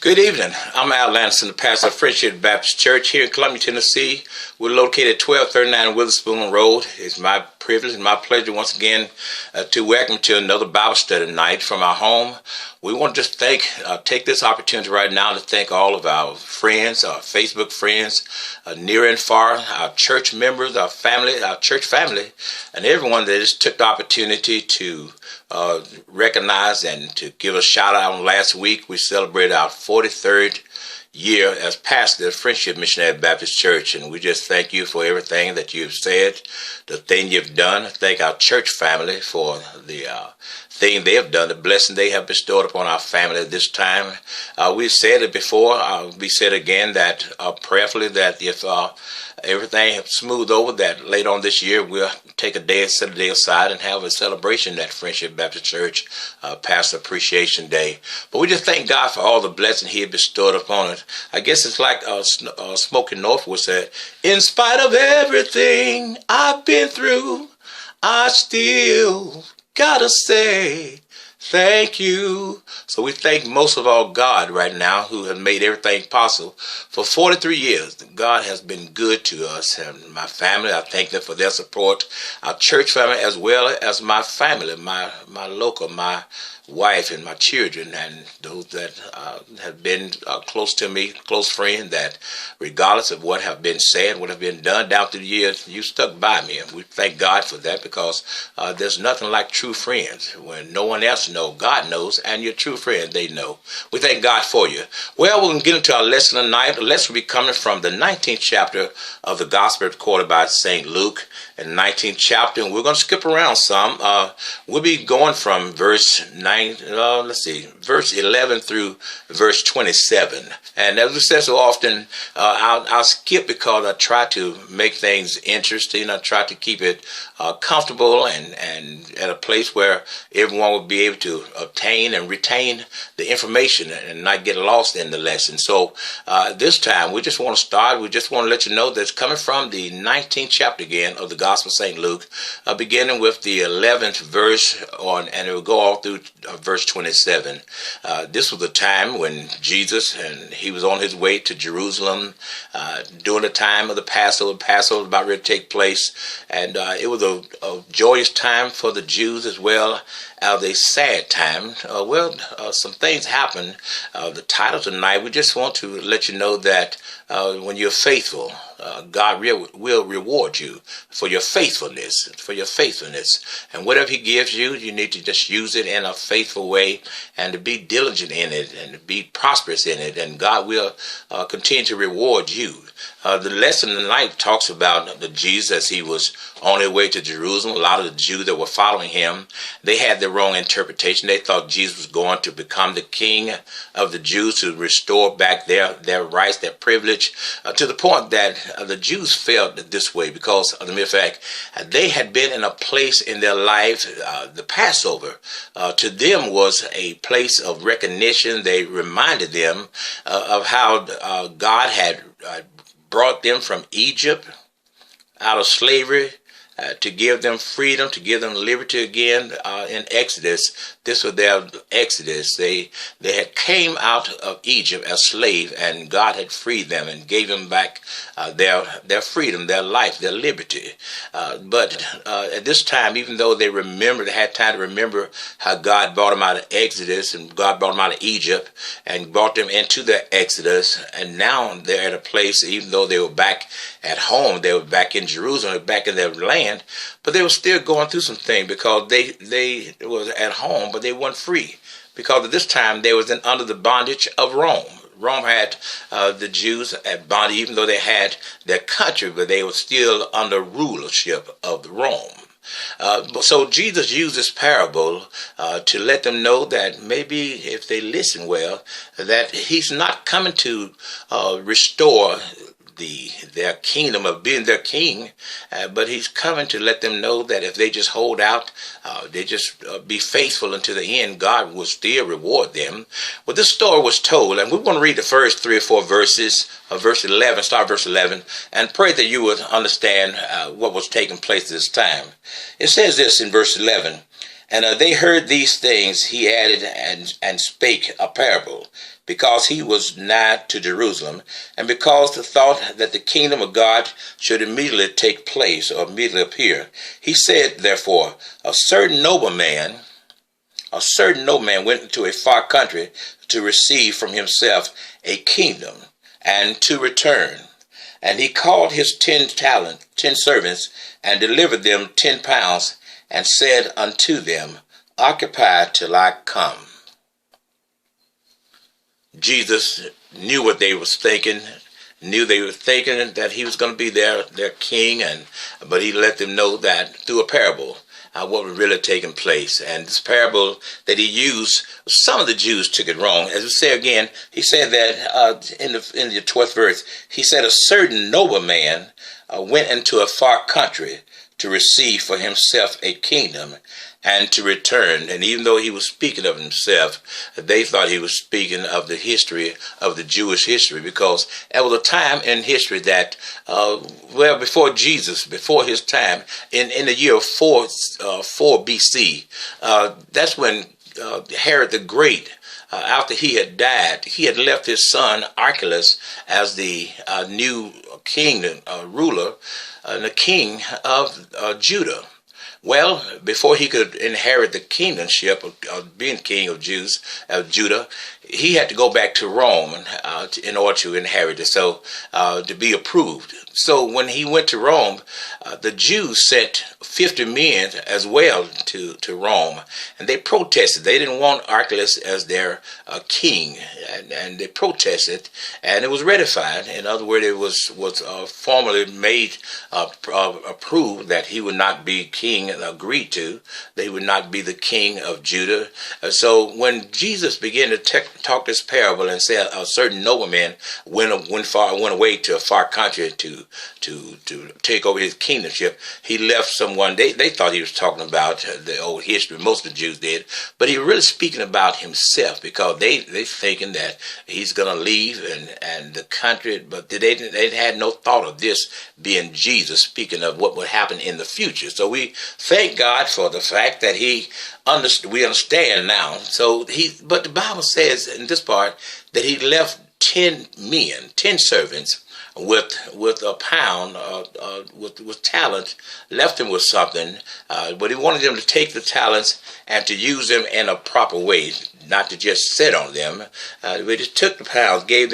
Good evening. I'm Al Lanson, the pastor of Friendship Baptist Church here in Columbia, Tennessee. We're located at 1239 Witherspoon Road. It's my privilege and my pleasure once again to welcome to another Bible study night from our home. We want to just take this opportunity right now to thank all of our friends, our Facebook friends, near and far, our church members, our family, our church family, and everyone that just took the opportunity to recognize and to give a shout out. Last week we celebrated our 43rd year as pastor of Friendship Missionary Baptist Church, and we just thank you for everything that you've said, the thing you've done. Thank our church family for the thing they have done, the blessing they have bestowed upon our family at this time. We've said it before. We said again that prayerfully that if everything smooth over, that later on this year we'll take set a day aside and have a celebration at Friendship Baptist Church, Pastor Appreciation Day. But we just thank God for all the blessing He had bestowed upon it. I guess it's like Smokey Northwood said, in spite of everything I've been through, I still gotta say thank you. So we thank most of all God right now, who has made everything possible. For 43 years, God has been good to us and my family. I thank them for their support. Our church family, as well as my family, my local, my wife and my children, and those that have been close to me, close friends, that regardless of what have been said, what have been done down through the years, you stuck by me. And we thank God for that, because there's nothing like true friends. When no one else knows, God knows, and your true friend, they know. We thank God for you. Well, we're going to get into our lesson tonight. The lesson will be coming from the 19th chapter of the Gospel recorded by St. Luke, in the 19th chapter, and we're going to skip around some. We'll be going from verse 11 through verse 27. And as we say so often, I'll skip because I try to make things interesting. I try to keep it comfortable and at a place where everyone will be able to obtain and retain the information and not get lost in the lesson. So this time we just want to start. We just want to let you know that it's coming from the 19th chapter again of the Gospel of St. Luke, beginning with the 11th verse on, and it will go all through verse 27. This was the time when Jesus, and he was on his way to Jerusalem during the time of the Passover. Passover was about ready to take place, and it was a joyous time for the Jews as well as a sad time. Some things happened. The title tonight, we just want to let you know that when you're faithful, God will reward you for your faithfulness, And whatever He gives you, you need to just use it in a faithful way and to be diligent in it and to be prosperous in it. And God will continue to reward you. The lesson tonight talks about the Jesus as He was on his way to Jerusalem. A lot of the Jews that were following Him, they had the wrong interpretation. They thought Jesus was going to become the king of the Jews, to restore back their rights, their privilege, to the point that the Jews felt this way because of the mere fact they had been in a place in their life. The Passover to them was a place of recognition. They reminded them of how God had brought them from Egypt out of slavery, to give them freedom, to give them liberty again in Exodus. This was their Exodus. They had came out of Egypt as slaves, and God had freed them and gave them back their freedom, their life, their liberty. But at this time, even though they had time to remember how God brought them out of Exodus, and God brought them out of Egypt and brought them into their Exodus, and now they're at a place, even though they were back at home, they were back in Jerusalem, back in their land, but they were still going through some things because they was at home, but they weren't free, because at this time they was under the bondage of Rome. Rome had the Jews at bondage, even though they had their country, but they were still under rulership of Rome. So Jesus used this parable to let them know that maybe if they listen well, that He's not coming to restore their kingdom of being their king, but He's coming to let them know that if they just hold out, they just be faithful until the end, God will still reward them. Well, this story was told, and we want to read the first 3 or 4 verses of verse 11, start verse 11, and pray that you would understand what was taking place at this time. It says this in verse 11, And they heard these things, he added and spake a parable, because he was nigh to Jerusalem, and because the thought that the kingdom of God should immediately take place or immediately appear. He said, therefore, a certain nobleman went into a far country to receive from himself a kingdom, and to return. And he called his 10 servants, and delivered them 10 pounds, and said unto them, Occupy till I come. Jesus knew what they was thinking, knew they were thinking that he was going to be their king, but he let them know that through a parable, what was really taking place. And this parable that he used, some of the Jews took it wrong. As we say again, he said that in the 12th verse, he said, a certain nobleman went into a far country to receive for himself a kingdom and to return. And even though he was speaking of himself, they thought he was speaking of the history of the Jewish history, because there was a time in history that, before Jesus, before his time, in the year 4 BC, that's when Herod the Great, after he had died, he had left his son Archelaus as the new king, ruler, and the king of Judah. Well, before he could inherit the kingdomship of being king of Judah, he had to go back to Rome in order to inherit it, so to be approved. So when he went to Rome, the Jews sent 50 men as well to Rome, and they protested. They didn't want Archelaus as their king, and they protested, and it was ratified. In other words, it was formally made approved that he would not be king, agreed to. They would not be the king of Judah. So when Jesus began to talk this parable and say a certain nobleman went away to a far country to take over his kingdomship, he left someone. They thought he was talking about the old history. Most of the Jews did, but he was really speaking about himself, because they thinking that he's going to leave and the country, but they had no thought of this being Jesus speaking of what would happen in the future. So we thank God for the fact that we understand now. But the Bible says in this part that he left 10 servants with a pound, with talent, left them with something, but he wanted them to take the talents and to use them in a proper way, not to just sit on them. But he took the pounds, gave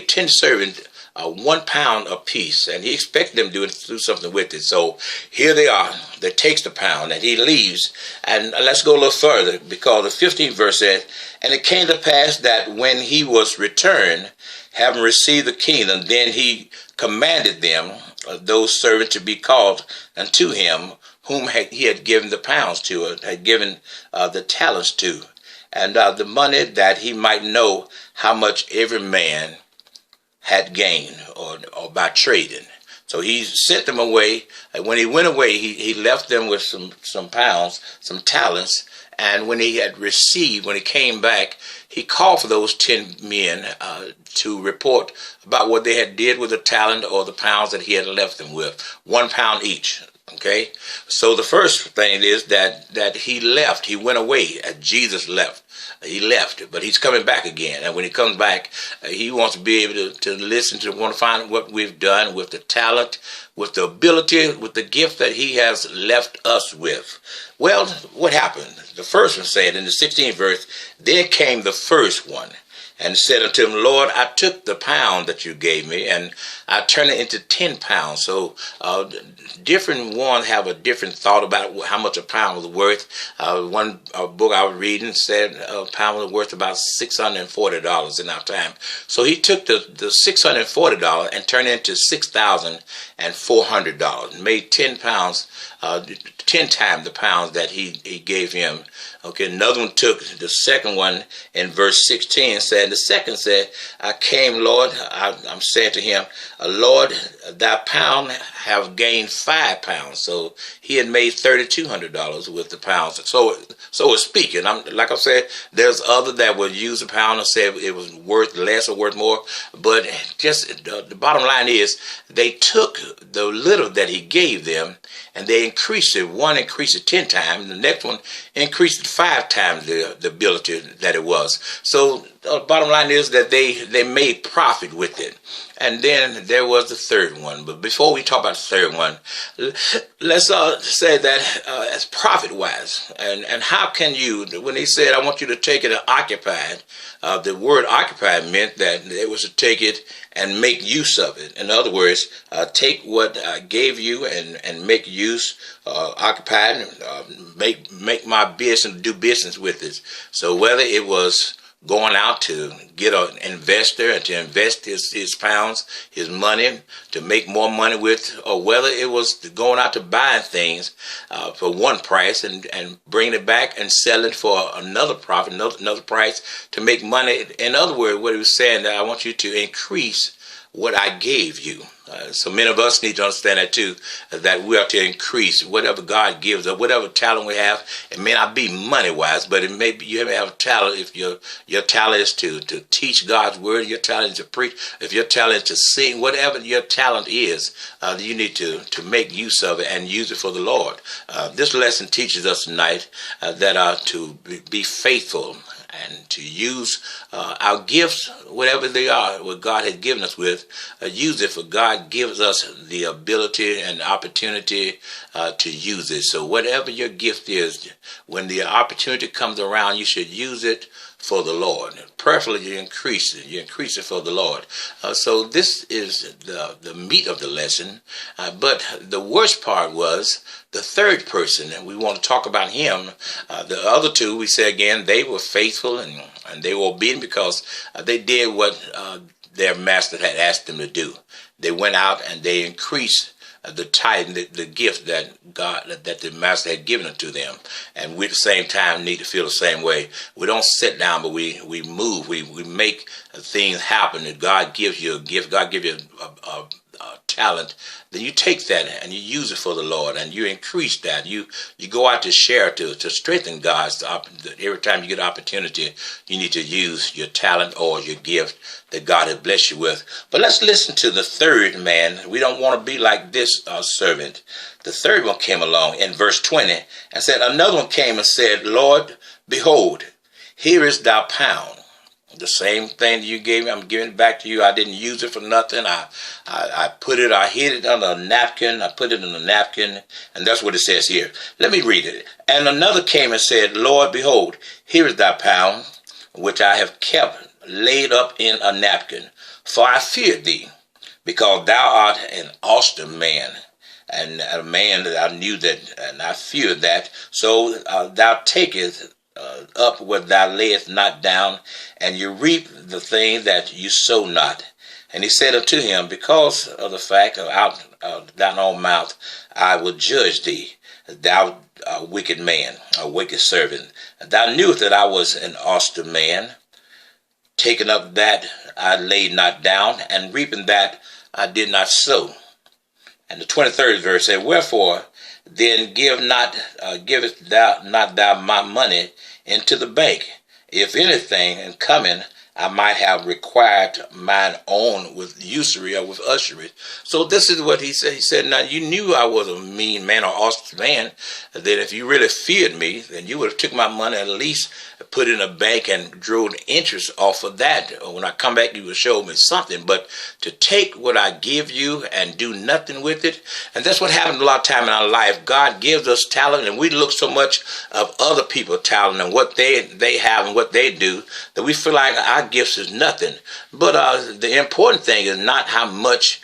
10 servants 1 pound apiece, and he expected them to do something with it. So here they are. They takes the pound, and he leaves. And let's go a little further, because the 15th verse says, and it came to pass that when he was returned, having received the kingdom, then he commanded them, those servants, to be called unto him, whom he had given the pounds to, had given the talents to, and the money, that he might know how much every man had gained or by trading. So he sent them away. And when he went away, he left them with some pounds, some talents. And when he came back, he called for those 10 men to report about what they had did with the talent or the pounds that he had left them with, 1 pound each. Okay, so the first thing is that he left. He went away. Jesus left. He left, but he's coming back again. And when he comes back, he wants to be able to listen to, want to find what we've done with the talent, with the ability, with the gift that he has left us with. Well, what happened? The first one said in the 16th verse, then came the first one, and said unto him, Lord, I took the pound that you gave me, and I turned it into 10 pounds. So different ones have a different thought about how much a pound was worth. One book I was reading said a pound was worth about $640 in our time. So he took the $640 and turned it into $6,400, made 10 pounds, 10 times the pounds that he gave him. Okay, another one took the second one in verse 16, said, the second said, I came, Lord, I'm saying to him, Lord, thy pound have gained 5 pounds. So he had made $3,200 with the pounds. So it's speaking. Like I said, there's other that would use a pound and say it was worth less or worth more. But just the bottom line is they took the little that he gave them and they increased it. One increased it 10 times. The next one increased it 5 times the ability that it was. So the bottom line is that they made profit with it. And then there was the third one. But before we talk about the third one, let's say that as profit-wise. And how can you, when he said, I want you to take it and occupy it, the word occupy meant that it was to take it and make use of it. In other words, take what I gave you and make use, occupy it, make my business, do business with it. So whether it was going out to get an investor and to invest his pounds, his money, to make more money with, or whether it was going out to buy things for one price and bring it back and sell it for another profit, another price to make money. In other words, what he was saying, that I want you to increase what I gave you. So many of us need to understand that too, that we are to increase whatever God gives us, whatever talent we have. It may not be money-wise, but it may be, you may have a talent. If your talent is to teach God's word, your talent is to preach, if your talent is to sing, whatever your talent is, you need to make use of it and use it for the Lord. This lesson teaches us tonight that to be faithful and to use our gifts, whatever they are, what God has given us with, use it, for God gives us the ability and opportunity to use it. So whatever your gift is, when the opportunity comes around, you should use it for the Lord. Preferably you increase it. You increase it for the Lord. So this is the meat of the lesson. But the worst part was the third person, and we want to talk about him. The other two, we say again, they were faithful and they were obedient because they did what their master had asked them to do. They went out and they increased the tithe, the gift that the master had given it to them. And we at the same time need to feel the same way. We don't sit down, but we move. We make things happen. If God gives you a gift, God gives you a talent, then you take that and you use it for the Lord and you increase that. You go out to share, to strengthen God's. Every time you get an opportunity, you need to use your talent or your gift that God has blessed you with. But let's listen to the third man. We don't want to be like this servant. The third one came along in verse 20 and said, another one came and said, Lord, behold, here is thy pound. The same thing you gave me, I'm giving it back to you. I didn't use it for nothing. I hid it on a napkin. I put it in a napkin. And that's what it says here. Let me read it. And another came and said, Lord, behold, here is thy pound, which I have kept laid up in a napkin. For I feared thee, because thou art an awesome man, and a man that I knew that, and I feared that. So thou takest up what thou layest not down, and you reap the thing that you sow not. And he said unto him, because of the fact of out of thine own mouth I will judge thee, thou wicked man, a wicked servant. Thou knewest that I was an awesome man, taking up that I laid not down, and reaping that I did not sow. And the 23rd verse said, wherefore then givest thou not thou my money into the bank? If anything in coming I might have required mine own with usury or with usury. So this is what he said. He said, now you knew I was a mean man or awesome man, that if you really feared me, then you would have took my money and at least put it in a bank and drew the interest off of that. When I come back, you will show me something. But to take what I give you and do nothing with it, and that's what happens a lot of time in our life. God gives us talent, and we look so much of other people's talent and what they have and what they do, that we feel like our gifts is nothing. But the important thing is not how much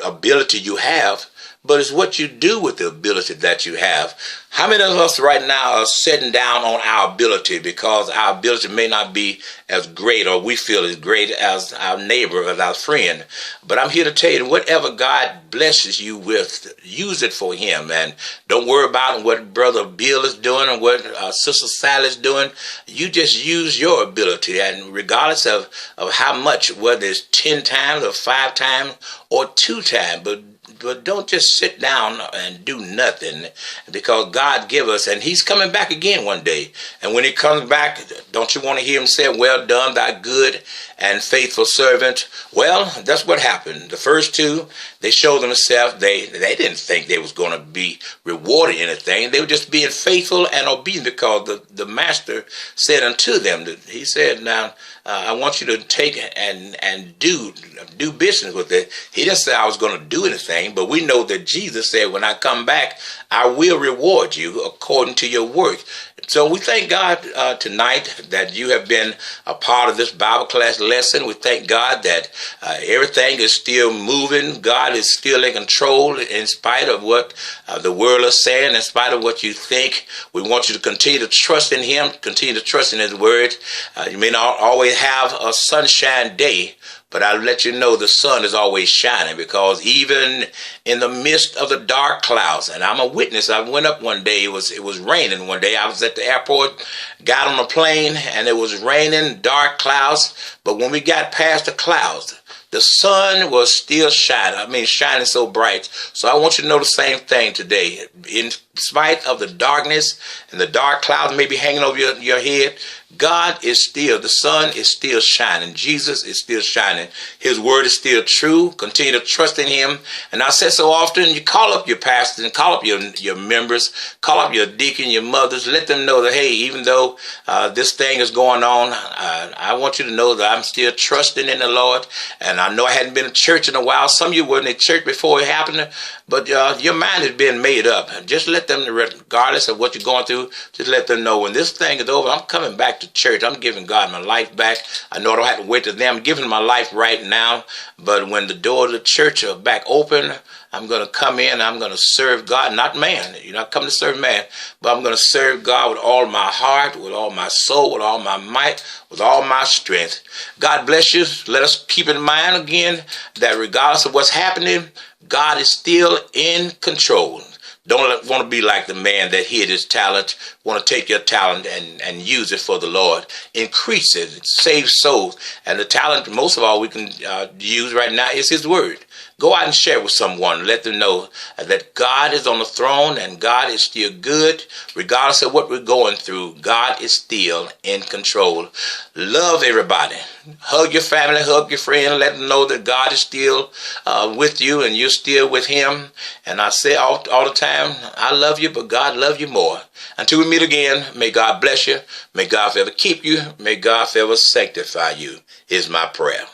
ability you have, but it's what you do with the ability that you have. How many of us right now are sitting down on our ability because our ability may not be as great, or we feel as great as our neighbor, as our friend? But I'm here to tell you, whatever God blesses you with, use it for him. And don't worry about what Brother Bill is doing or what Sister Sally is doing. You just use your ability. And regardless of how much, whether it's 10 times or 5 times or 2 times, but but don't just sit down and do nothing, because God give us, and he's coming back again one day. And when he comes back, don't you want to hear him say, well done, thy good and faithful servant? Well, that's what happened. The first two, they showed themselves. They didn't think they was going to be rewarded anything. They were just being faithful and obedient, because the master said unto them, that he said, now, I want you to take and do business with it. He didn't say I was going to do anything, but we know that Jesus said, when I come back, I will reward you according to your work. So we thank God tonight that you have been a part of this Bible class lesson. We thank God that everything is still moving. God is still in control in spite of what the world is saying, in spite of what you think. We want you to continue to trust in him, continue to trust in his word. You may not always have a sunshine day, but I'll let you know the sun is always shining, because even in the midst of the dark clouds, and I'm a witness. I went up one day. It was raining one day. I was at the airport, got on a plane, and it was raining, dark clouds. But when we got past the clouds, the sun was still shining. I mean, shining so bright. So I want you to know the same thing today. In spite of the darkness and the dark clouds maybe hanging over your head, God is still, the sun is still shining. Jesus is still shining. His word is still true. Continue to trust in him. And I said so often, you call up your pastors and call up your members, call up your deacon, your mothers, let them know that, hey, even though this thing is going on, I want you to know that I'm still trusting in the Lord. And I know I hadn't been to church in a while. Some of you weren't in church before it happened, but your mind has been made up. Just let them, regardless of what you're going through, just let them know when this thing is over, I'm coming back to church. I'm giving God my life back. I know I don't have to wait to them. I'm giving my life right now. But when the doors of the church are back open, I'm going to come in. I'm going to serve God, not man. You're not coming to serve man, but I'm going to serve God with all my heart, with all my soul, with all my might, with all my strength. God bless you. Let us keep in mind again that regardless of what's happening, God is still in control. Don't want to be like the man that hid his talent. Want to take your talent and use it for the Lord. Increase it. Save souls. And the talent, most of all, we can use right now is his word. Go out and share with someone. Let them know that God is on the throne and God is still good. Regardless of what we're going through, God is still in control. Love everybody. Hug your family, hug your friend. Let them know that God is still with you and you're still with him. And I say all the time, I love you, but God loves you more. Until we meet again, may God bless you. May God forever keep you. May God forever sanctify you, is my prayer.